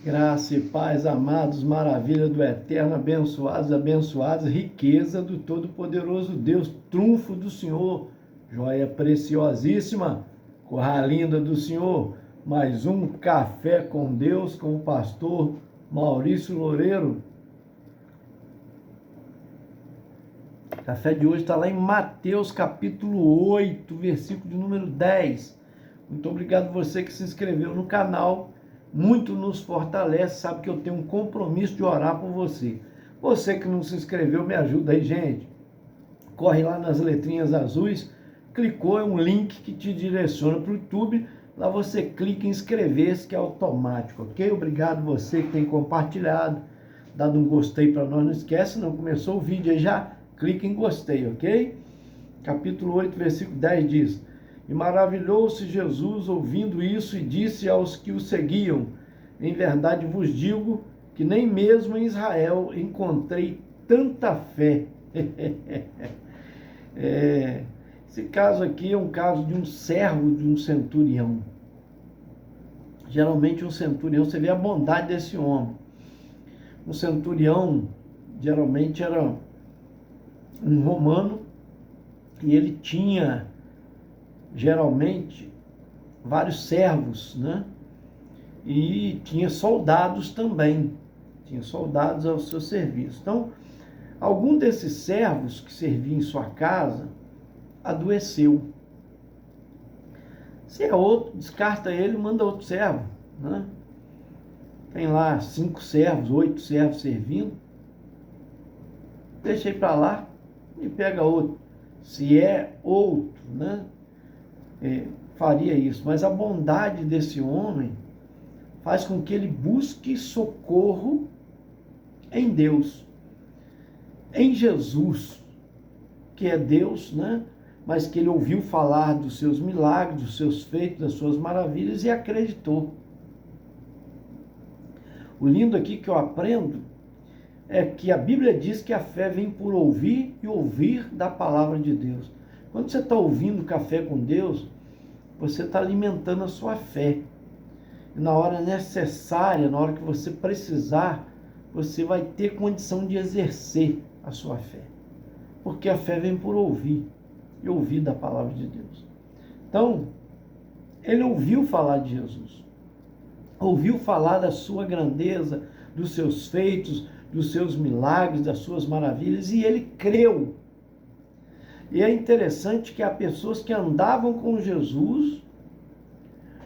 Graça e paz, amados, maravilha do Eterno, abençoados, abençoados, riqueza do Todo-Poderoso Deus, trunfo do Senhor, joia preciosíssima, corra linda do Senhor, mais um Café com Deus com o pastor Maurício Loureiro. O café de hoje está lá em Mateus capítulo 8, versículo de número 10. Muito obrigado você que se inscreveu no canal, muito nos fortalece, sabe que eu tenho um compromisso de orar por você. Você que não se inscreveu, me ajuda aí, gente. Corre lá nas letrinhas azuis, clicou, é um link que te direciona para o YouTube, lá você clica em inscrever-se, que é automático, ok? Obrigado você que tem compartilhado, dado um gostei para nós, não esquece, não começou o vídeo aí já, clica em gostei, ok? Capítulo 8, versículo 10 diz: E maravilhou-se Jesus ouvindo isso e disse aos que o seguiam: Em verdade vos digo que nem mesmo em Israel encontrei tanta fé. Esse caso aqui é um caso de um servo de um centurião. Geralmente um centurião, você vê a bondade desse homem. Um centurião geralmente era um romano e ele tinha geralmente vários servos, né? E tinha soldados também, tinha soldados ao seu serviço. Então, algum desses servos que servia em sua casa adoeceu. Se é outro, descarta ele, manda outro servo, né? Tem lá 5 servos, 8 servos servindo, deixa ele para lá e pega outro. Se é outro, né? Faria isso, mas a bondade desse homem faz com que ele busque socorro em Deus, em Jesus, que é Deus, né? Mas que ele ouviu falar dos seus milagres, dos seus feitos, das suas maravilhas e acreditou. O lindo aqui que eu aprendo é que a Bíblia diz que a fé vem por ouvir e ouvir da palavra de Deus. Quando você está ouvindo Café com Deus, você está alimentando a sua fé. E na hora necessária, na hora que você precisar, você vai ter condição de exercer a sua fé. Porque a fé vem por ouvir e ouvir da palavra de Deus. Então, ele ouviu falar de Jesus. Ouviu falar da sua grandeza, dos seus feitos, dos seus milagres, das suas maravilhas, e ele creu. E é interessante que há pessoas que andavam com Jesus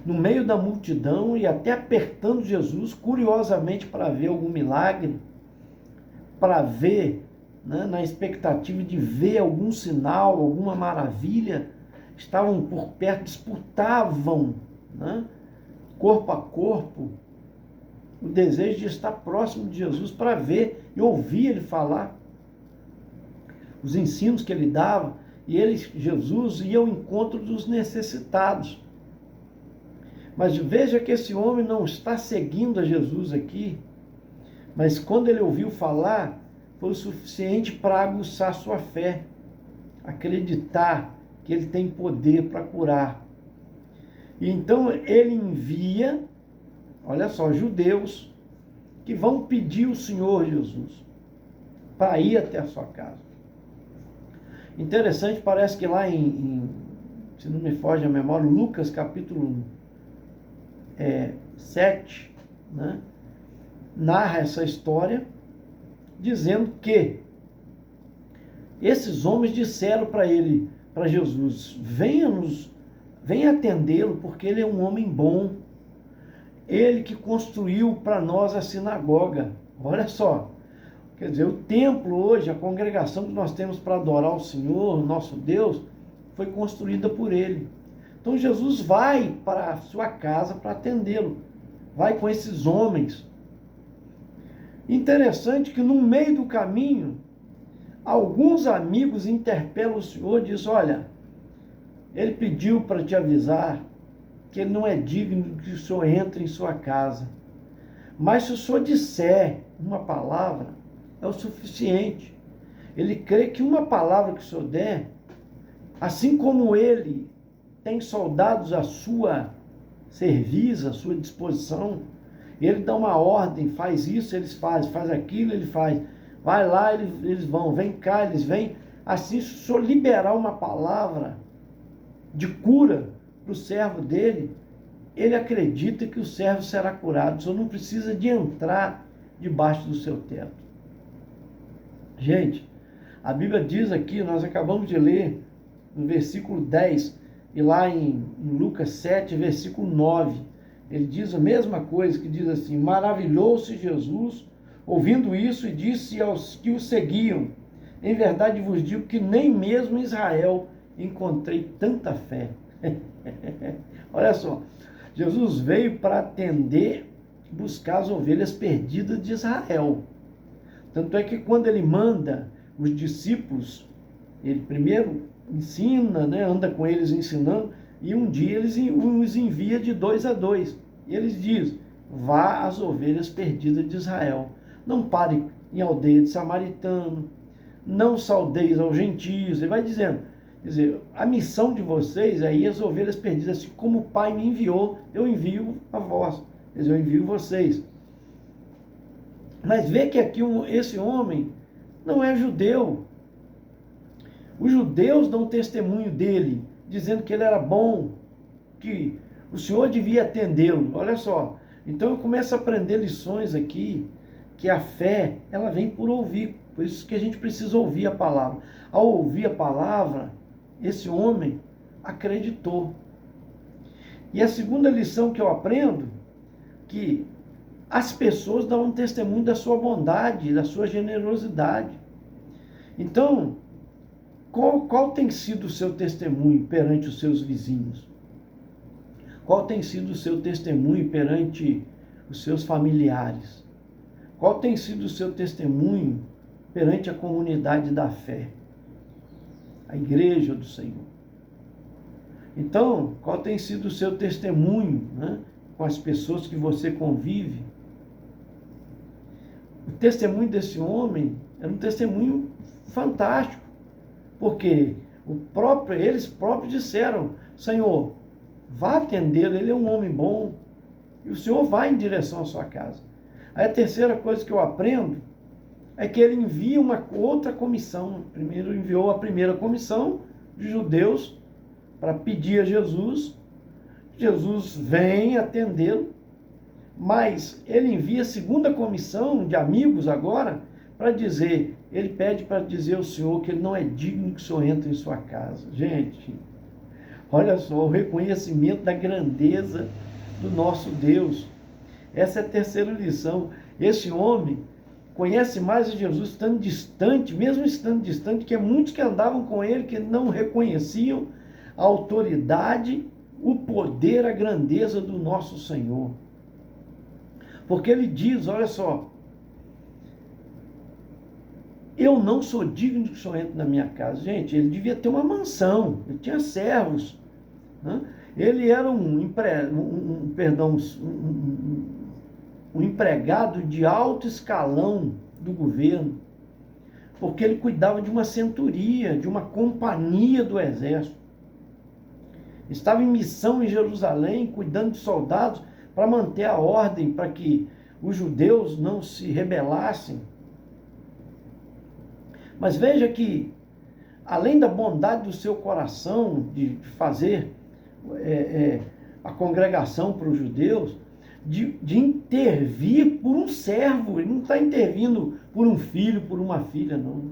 no meio da multidão e até apertando Jesus, curiosamente, para ver algum milagre, para ver, né, na expectativa de ver algum sinal, alguma maravilha, estavam por perto, disputavam, né, corpo a corpo, o desejo de estar próximo de Jesus para ver e ouvir ele falar, os ensinos que ele dava, e ele, Jesus, ia ao encontro dos necessitados. Mas veja que esse homem não está seguindo a Jesus aqui, mas quando ele ouviu falar, foi o suficiente para aguçar sua fé, acreditar que ele tem poder para curar. E então ele envia, olha só, judeus que vão pedir o Senhor Jesus para ir até a sua casa. Interessante, parece que lá se não me foge a memória, Lucas capítulo 7, né, narra essa história, dizendo que esses homens disseram para ele, para Jesus: venha atendê-lo, porque ele é um homem bom, ele que construiu para nós a sinagoga. Olha só, quer dizer, o templo hoje, a congregação que nós temos para adorar o Senhor, nosso Deus, foi construída por ele. Então Jesus vai para a sua casa para atendê-lo, vai com esses homens. Interessante que no meio do caminho, alguns amigos interpelam o Senhor e dizem: olha, ele pediu para te avisar que ele não é digno que o Senhor entre em sua casa, mas se o Senhor disser uma palavra, é o suficiente. Ele crê que uma palavra que o Senhor der, assim como ele tem soldados à sua serviço, à sua disposição, Ele dá uma ordem, faz isso, eles fazem, faz aquilo, ele faz. Vai lá, eles vão, vem cá, eles vêm. Assim, se o Senhor liberar uma palavra de cura para o servo dele, ele acredita que o servo será curado. O Senhor não precisa de entrar debaixo do seu teto. Gente, a Bíblia diz aqui, nós acabamos de ler, no versículo 10, e lá em Lucas 7, versículo 9, ele diz a mesma coisa, que diz assim: maravilhou-se Jesus, ouvindo isso, e disse aos que o seguiam: em verdade vos digo que nem mesmo em Israel encontrei tanta fé. Olha só, Jesus veio para atender, buscar as ovelhas perdidas de Israel. Tanto é que quando ele manda os discípulos, ele primeiro ensina, né, anda com eles ensinando, e um dia ele os envia de 2 a 2. E eles dizem: vá às ovelhas perdidas de Israel. Não pare em aldeia de samaritano, não saudeis aos gentios. Ele vai dizendo, quer dizer, a missão de vocês é ir às ovelhas perdidas, assim como o Pai me enviou, eu envio a vós, quer dizer, eu envio vocês. Mas vê que aqui esse homem não é judeu. Os judeus dão testemunho dele, dizendo que ele era bom, que o Senhor devia atendê-lo. Olha só, então eu começo a aprender lições aqui, que a fé, ela vem por ouvir. Por isso que a gente precisa ouvir a palavra. Ao ouvir a palavra, esse homem acreditou. E a segunda lição que eu aprendo, que as pessoas dão um testemunho da sua bondade, da sua generosidade. Então, qual tem sido o seu testemunho perante os seus vizinhos? Qual tem sido o seu testemunho perante os seus familiares? Qual tem sido o seu testemunho perante a comunidade da fé? A igreja do Senhor. Então, qual tem sido o seu testemunho, né, com as pessoas que você convive? O testemunho desse homem era um testemunho fantástico, porque eles próprios disseram: Senhor, vá atendê-lo, ele é um homem bom, e o Senhor vai em direção à sua casa. Aí a terceira coisa que eu aprendo é que ele envia uma outra comissão. Primeiro enviou a primeira comissão de judeus para pedir a Jesus. Jesus vem atendê-lo, mas ele envia a segunda comissão de amigos agora para dizer, ele pede para dizer ao Senhor que ele não é digno que o Senhor entre em sua casa. Gente, olha só, o reconhecimento da grandeza do nosso Deus. Essa é a terceira lição. Esse homem conhece mais a Jesus estando distante, mesmo estando distante, que muitos que andavam com ele, que não reconheciam a autoridade, o poder, a grandeza do nosso Senhor. Porque ele diz, olha só, eu não sou digno de que o Senhor entre na minha casa. Gente, ele devia ter uma mansão, ele tinha servos, né? Ele era um empregado de alto escalão do governo, porque ele cuidava de uma centuria, de uma companhia do exército. Estava em missão em Jerusalém, cuidando de soldados, para manter a ordem, para que os judeus não se rebelassem. Mas veja que, além da bondade do seu coração, de fazer a congregação para os judeus, de intervir por um servo, ele não está intervindo por um filho, por uma filha, não.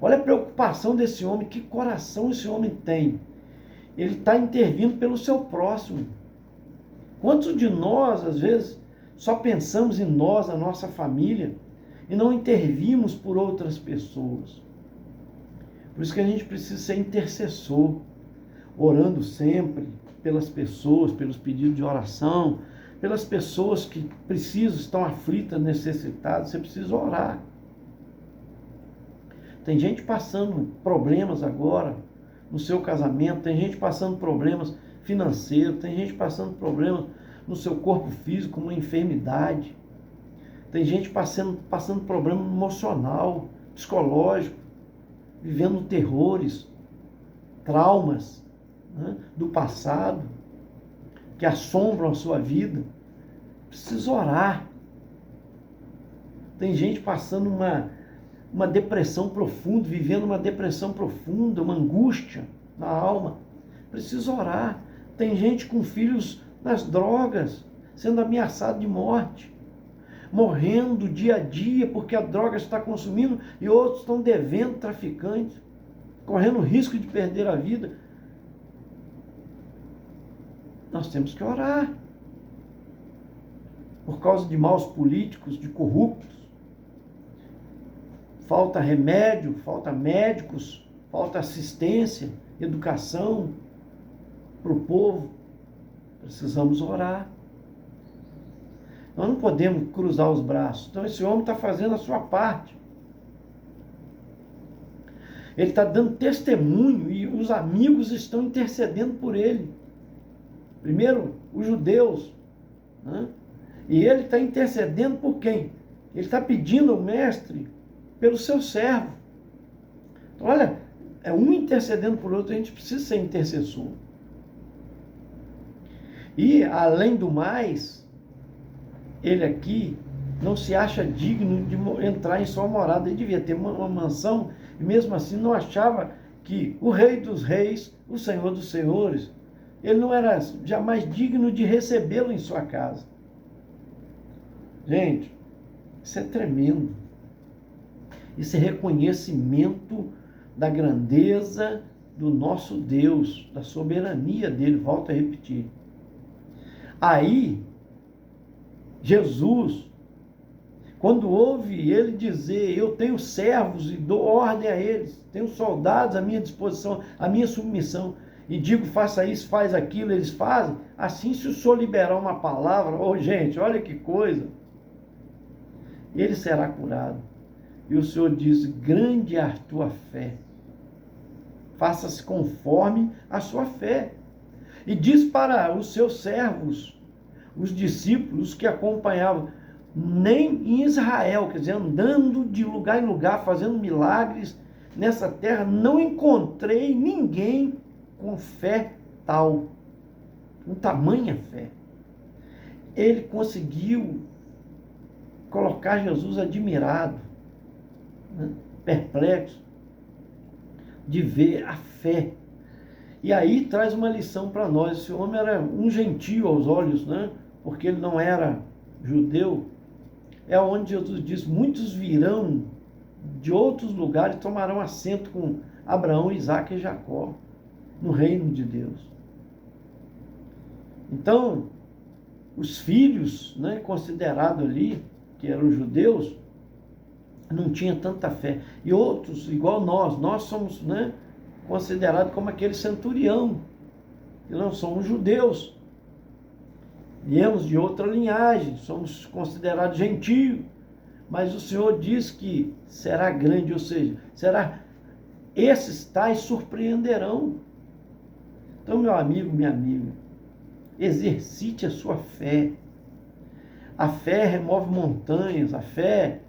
Olha a preocupação desse homem, que coração esse homem tem. Ele está intervindo pelo seu próximo. Quantos de nós, às vezes, só pensamos em nós, na nossa família, e não intervimos por outras pessoas? Por isso que a gente precisa ser intercessor, orando sempre pelas pessoas, pelos pedidos de oração, pelas pessoas que precisam, estão aflitas, necessitadas. Você precisa orar. Tem gente passando problemas agora no seu casamento, tem gente passando problemas financeiros, tem gente passando problemas no seu corpo físico, uma enfermidade, tem gente passando problema emocional, psicológico, vivendo terrores, traumas, né, do passado, que assombram a sua vida. Precisa orar. Tem gente passando uma depressão profunda, vivendo uma depressão profunda, uma angústia na alma. Precisa orar. Tem gente com filhos nas drogas, sendo ameaçado de morte, morrendo dia a dia porque a droga está consumindo, e outros estão devendo traficantes, correndo risco de perder a vida. Nós temos que orar. Por causa de maus políticos, de corruptos. Falta remédio, falta médicos, falta assistência, educação para o povo. Precisamos orar. Nós não podemos cruzar os braços. Então esse homem está fazendo a sua parte. Ele está dando testemunho e os amigos estão intercedendo por ele. Primeiro, os judeus, né? E ele está intercedendo por quem? Ele está pedindo ao mestre pelo seu servo. Então, olha, é um intercedendo por outro, a gente precisa ser intercessor. E, além do mais, ele aqui não se acha digno de entrar em sua morada. Ele devia ter uma mansão, e mesmo assim não achava que o Rei dos Reis, o Senhor dos Senhores, ele não era jamais digno de recebê-lo em sua casa. Gente, isso é tremendo. Isso é reconhecimento da grandeza do nosso Deus, da soberania dele, volto a repetir. Aí, Jesus, quando ouve ele dizer, eu tenho servos e dou ordem a eles, tenho soldados à minha disposição, à minha submissão, e digo, faça isso, faz aquilo, eles fazem, assim se o Senhor liberar uma palavra, gente, olha que coisa, ele será curado. E o Senhor diz, grande é a tua fé, faça-se conforme a sua fé. E diz para os seus servos, os discípulos que acompanhavam, nem em Israel, quer dizer, andando de lugar em lugar, fazendo milagres nessa terra, não encontrei ninguém com fé tal, com tamanha fé. Ele conseguiu colocar Jesus admirado, né, perplexo, de ver a fé. E aí traz uma lição para nós. Esse homem era um gentio aos olhos, né? Porque ele não era judeu. É onde Jesus diz, muitos virão de outros lugares e tomarão assento com Abraão, Isaque e Jacó, no reino de Deus. Então, os filhos, né, considerados ali, que eram judeus, não tinham tanta fé. E outros, igual nós somos, né, considerados como aquele centurião, que não somos judeus, viemos de outra linhagem, somos considerados gentios, mas o Senhor diz que será grande, ou seja, esses tais surpreenderão. Então, meu amigo, minha amiga, exercite a sua fé. A fé remove montanhas, a fé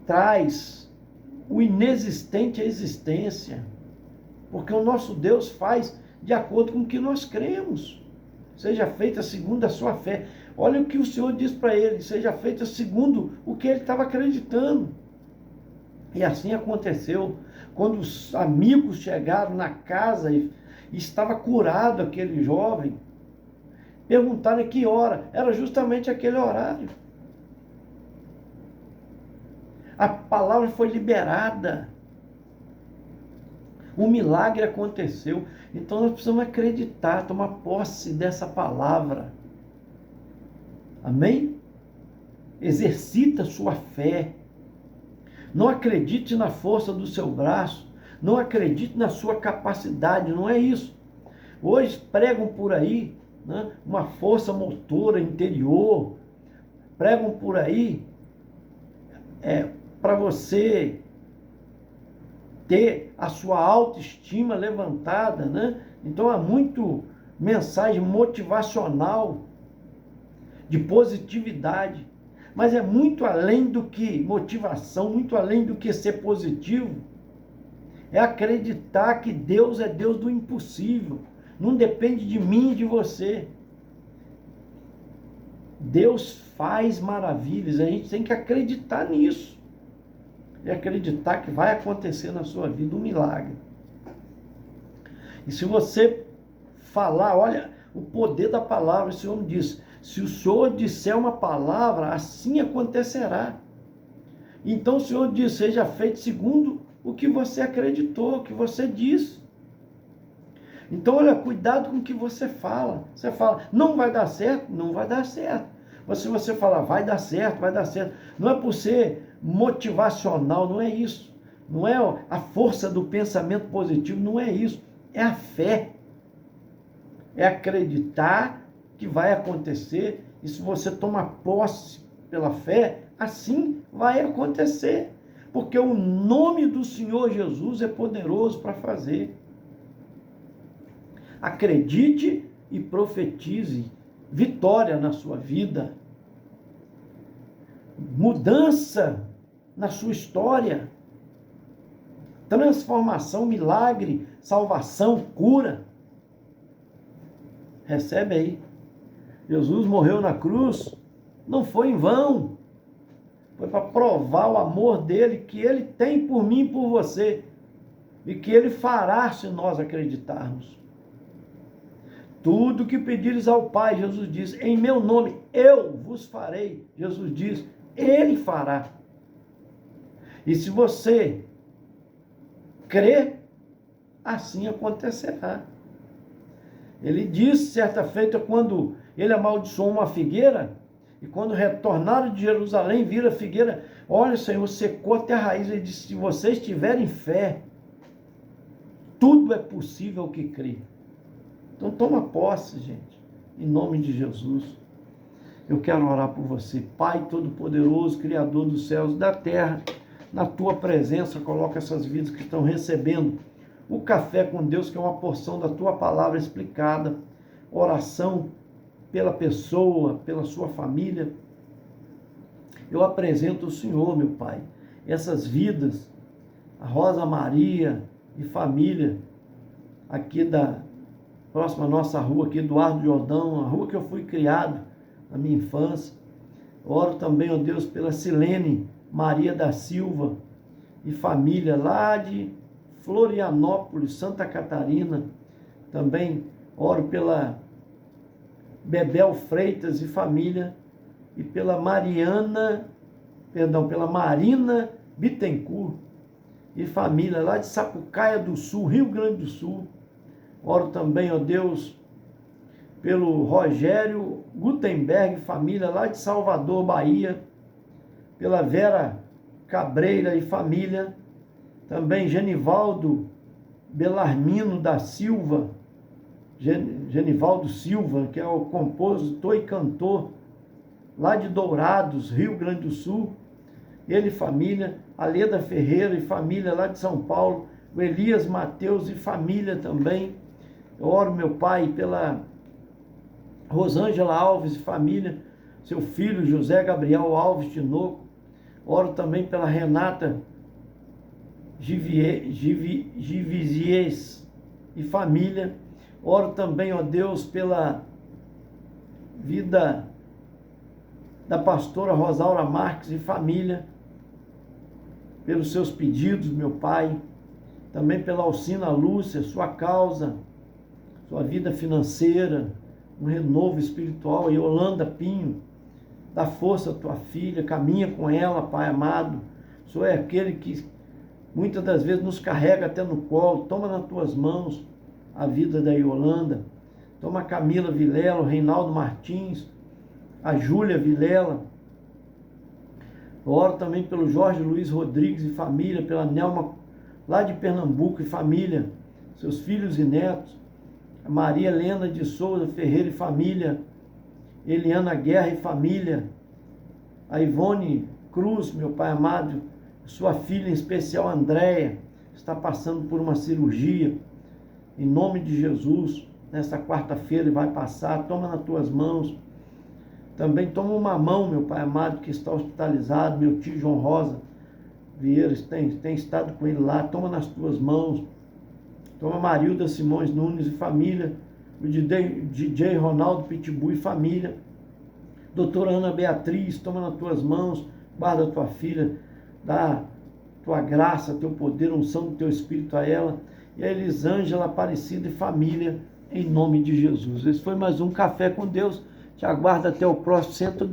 traz o inexistente à existência, porque o nosso Deus faz de acordo com o que nós cremos. Seja feita segundo a sua fé. Olha o que o Senhor diz para ele, seja feita segundo o que ele estava acreditando. E assim aconteceu. Quando os amigos chegaram na casa e estava curado aquele jovem, perguntaram a que hora. Era justamente aquele horário. A palavra foi liberada. O milagre aconteceu. Então nós precisamos acreditar, tomar posse dessa palavra. Amém? Exercita sua fé. Não acredite na força do seu braço. Não acredite na sua capacidade. Não é isso. Hoje pregam por aí, né, uma força motora interior. Pregam por aí para você ter a sua autoestima levantada, né? Então há muito mensagem motivacional, de positividade, mas é muito além do que motivação, muito além do que ser positivo. É acreditar que Deus é Deus do impossível, não depende de mim e de você. Deus faz maravilhas, a gente tem que acreditar nisso. E acreditar que vai acontecer na sua vida um milagre. E se você falar, olha, o poder da palavra, o Senhor me disse, se o Senhor disser uma palavra, assim acontecerá. Então o Senhor diz, seja feito segundo o que você acreditou, o que você disse. Então, olha, cuidado com o que você fala. Você fala, não vai dar certo? Não vai dar certo. Mas se você falar, vai dar certo, vai dar certo. Não é por ser motivacional, não é isso. Não é a força do pensamento positivo, não é isso. É a fé. É acreditar que vai acontecer. E se você toma posse pela fé, assim vai acontecer. Porque o nome do Senhor Jesus é poderoso para fazer. Acredite e profetize vitória na sua vida, mudança na sua história, transformação, milagre, salvação, cura. Recebe aí. Jesus morreu na cruz, não foi em vão, foi para provar o amor dele, que ele tem por mim e por você, e que ele fará se nós acreditarmos. Tudo que pedires ao Pai, Jesus diz, em meu nome eu vos farei. Jesus diz, ele fará. E se você crer, assim acontecerá. Ele disse, certa feita, quando ele amaldiçoou uma figueira, e quando retornaram de Jerusalém, viram a figueira, olha, Senhor, secou até a raiz. Ele disse, se vocês tiverem fé, tudo é possível que crê. Então toma posse, gente, em nome de Jesus. Eu quero orar por você. Pai Todo-Poderoso, Criador dos céus e da terra, na tua presença, coloca essas vidas que estão recebendo o café com Deus, que é uma porção da tua palavra explicada, oração pela pessoa, pela sua família. Eu apresento o Senhor, meu Pai, essas vidas, a Rosa Maria e família, aqui próxima à nossa rua, aqui, Eduardo Jordão, a rua que eu fui criado na minha infância. Oro também, ó Deus, pela Silene Maria da Silva e família lá de Florianópolis, Santa Catarina. Também oro pela Bebel Freitas e família e pela pela Marina Bittencourt e família lá de Sapucaia do Sul, Rio Grande do Sul. Oro também, ó Deus, pelo Rogério Gutenberg, família lá de Salvador, Bahia, pela Vera Cabreira e família, também Genivaldo Belarmino da Silva, Genivaldo Silva, que é o compositor e cantor lá de Dourados, Rio Grande do Sul, ele e família, a Leda Ferreira e família lá de São Paulo, o Elias Mateus e família também. Eu oro, meu Pai, pela Rosângela Alves e família, seu filho José Gabriel Alves Tinoco. Oro também pela Renata Givizies e família. Oro também, ó Deus, pela vida da pastora Rosaura Marques e família, pelos seus pedidos, meu Pai. Também pela Alcina Lúcia, sua causa, sua vida financeira, um renovo espiritual. E Yolanda Pinho, dá força à tua filha, caminha com ela, Pai amado. O Senhor é aquele que muitas das vezes nos carrega até no colo. Toma nas tuas mãos a vida da Yolanda. Toma a Camila Vilela, o Reinaldo Martins, a Júlia Vilela. Oro também pelo Jorge Luiz Rodrigues e família, pela Nelma lá de Pernambuco e família, seus filhos e netos, a Maria Helena de Souza Ferreira e família, Eliana Guerra e família, a Ivone Cruz, meu Pai amado, sua filha em especial, Andréia, está passando por uma cirurgia, em nome de Jesus, nesta quarta-feira vai passar, toma nas tuas mãos. Também toma uma mão, meu Pai amado, que está hospitalizado, meu tio João Rosa Vieira, tem estado com ele lá, toma nas tuas mãos. Toma Marilda Simões Nunes e família, o DJ Ronaldo Pitbull e família, Doutora Ana Beatriz, toma nas tuas mãos, guarda a tua filha, dá tua graça, teu poder, unção do teu Espírito a ela. E a Elisângela, Aparecida e família, em nome de Jesus. Esse foi mais um Café com Deus. Te aguardo até o próximo.